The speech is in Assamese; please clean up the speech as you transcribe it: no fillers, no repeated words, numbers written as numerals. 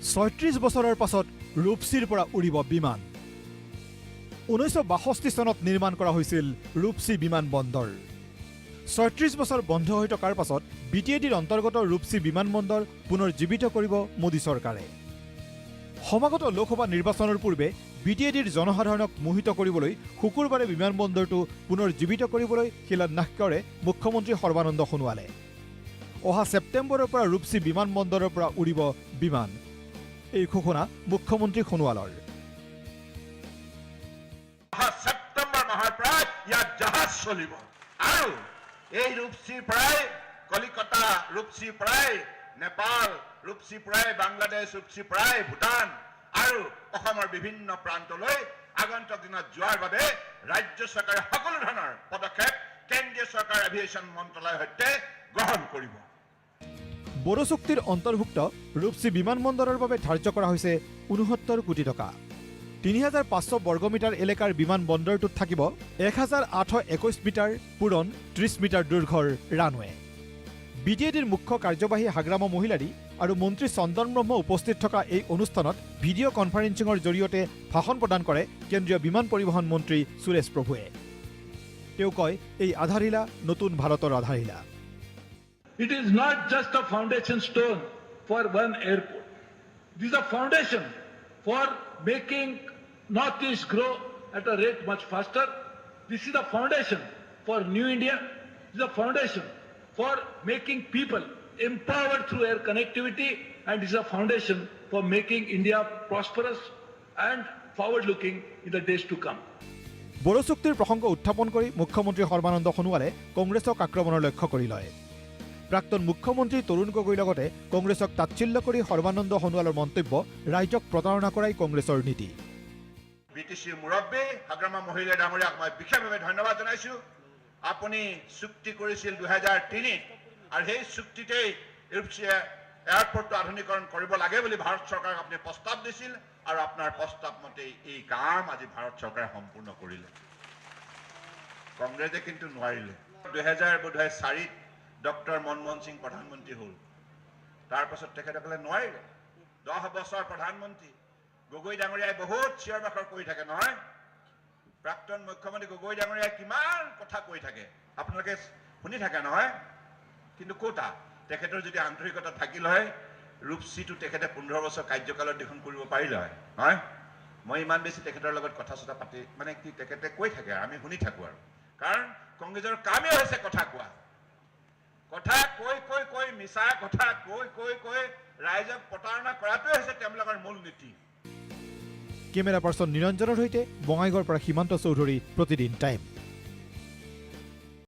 36 বছৰৰ পাছত ৰূপসীৰ পৰা উৰিব বিমান 1962 চনত নিৰ্মাণ কৰা হৈছিল ৰূপসী বিমান বন্দৰ 36 বছৰ বন্ধ হৈ থকাৰ পাছত বিটিএডিৰ অন্তৰ্গত ৰূপসী বিমান বন্দৰ পুনৰ জীৱিত কৰিব মোদী চৰকাৰে সমাগত লোকসভা নিৰ্বাচনৰ পূৰ্বে বিটিএডিৰ জনসাধাৰণক মোহিত কৰিবলৈ শুকুৰবাৰে বিমান বন্দৰটো পুনৰ জীৱিত কৰিবলৈ শিলান্যাস কৰে মুখ্যমন্ত্ৰী সৰ্বানন্দ সোণোৱালে অহা ছেপ্টেম্বৰৰ পৰা ৰূপসী বিমান বন্দৰৰ পৰা উৰিব বিমান এই ঘোষণা মুখ্যমন্ত্ৰী সোণোৱালৰ ছেপ্টেম্বৰ মাহৰ পৰা ইয়াত জাহাজ চলিব আৰু এই ৰূপসীৰ পৰাই কলিকতা ৰূপসীৰ পৰাই নেপাল ৰূপসীৰ পৰাই বাংলাদেশ ৰূপসীৰ পৰাই ভূটান আৰু অসমৰ বিভিন্ন প্ৰান্তলৈ আগন্তুক দিনত যোৱাৰ বাবে ৰাজ্য চৰকাৰে সকলো ধৰণৰ পদক্ষেপ কেন্দ্ৰীয় চৰকাৰ এভিয়েশ্যন মন্ত্ৰালয়ৰ সৈতে গ্ৰহণ কৰিব বড়ো চুক্তিৰ অন্তৰ্ভুক্ত ৰূপসী বিমান বন্দৰৰ বাবে ধাৰ্য কৰা হৈছে 69 কোটি টকা 3500 বৰ্গমিটাৰ এলেকাৰ বিমান বন্দৰটোত থাকিব 1821 মিটাৰ পুৰণ 30 মিটাৰ দৈৰ্ঘ্যৰ ৰানৱে বিটিএডিৰ মুখ্য কাৰ্যবাহী হাগ্ৰামা মহিলাৰী আৰু মন্ত্ৰী চন্দন ব্ৰহ্ম উপস্থিত থকা এই অনুষ্ঠানত ভিডিঅ' কনফাৰেন্সিঙৰ জৰিয়তে ভাষণ প্ৰদান কৰে কেন্দ্ৰীয় বিমান পৰিবহণ মন্ত্ৰী সুৰেশ প্ৰভুৱে তেওঁ কয় এই আধাৰশিলা নতুন ভাৰতৰ আধাৰশিলা It is not just a foundation stone for one airport. This is a foundation for making Northeast grow at a rate much faster. This is the foundation for New India. This is a foundation for making people empowered through air connectivity, and this is a foundation for making India prosperous and forward-looking in the days to come. Bodo চুক্তিৰ প্ৰসংগ উত্থাপন কৰি মুখ্যমন্ত্ৰী সৰ্বানন্দ সোণোৱালে কংগ্ৰেছক আক্ৰমণৰ লক্ষ্য কৰি লয় প্ৰাক্তন মুখ্যমন্ত্ৰী তৰুণ গগৈৰ লগতে কংগ্ৰেছক তাচ্ছিল্য কৰি সৰ্বানন্দ সোণোৱালৰ মন্তব্য ৰাইজক প্ৰতাৰণা কৰাই কংগ্ৰেছৰ নীতি বিটিচিৰ মুৰব্বী হাগ্ৰামা মহিলা ডাঙৰীয়াক মই বিশেষভাৱে ধন্যবাদ জনাইছো আপুনি চুক্তি কৰিছিল 2003 আৰু সেই চুক্তিতেই এয়াৰপৰ্টটো আধুনিকৰণ কৰিব লাগে বুলি ভাৰত চৰকাৰক আপুনি প্ৰস্তাৱ দিছিল আৰু আপোনাৰ প্ৰস্তাৱ মতে এই কাম আজি ভাৰত চৰকাৰে সম্পূৰ্ণ কৰিলে কংগ্ৰেছে কিন্তু নোৱাৰিলে 2004 ডক্টৰ মনমোহন সিং প্ৰধানমন্ত্ৰী হ'ল তাৰ পাছত তেখেতসকলে নোৱাৰিলে 10 বছৰ প্ৰধানমন্ত্ৰী গগৈ ডাঙৰীয়াই বহুত চিঞৰ বাখৰ কৰি থাকে নহয় প্ৰাক্তন মুখ্যমন্ত্ৰী গগৈ ডাঙৰীয়াই কিমান কথা কৈ থাকে আপোনালোকে শুনি থাকে নহয় কিন্তু কোটা তেখেতৰ যদি আন্তৰিকতা থাকিল হয় ৰূপসীটো তেখেতে 15 বছৰ কাৰ্যকালত দেখোন কৰিব পাৰিলে হয় নহয় মই ইমান বেছি তেখেতৰ লগত কথা চতা পাতি মানে কি তেখেতে কৈ থাকে আমি শুনি থাকো আৰু কাৰণ কংগ্ৰেছৰ কামেই হৈছে কথা কোৱা কথা কৈ মিছা কথা কৈ ৰাইজক প্ৰতাৰণা কৰাটোৱে হৈছে তেওঁলোকৰ মূল নীতি কেমেৰা পাৰ্চন নিৰঞ্জনৰ সৈতে বঙাইগাঁৱৰ পৰা সীমান্ত চৌধুৰী প্ৰতিদিন টাইম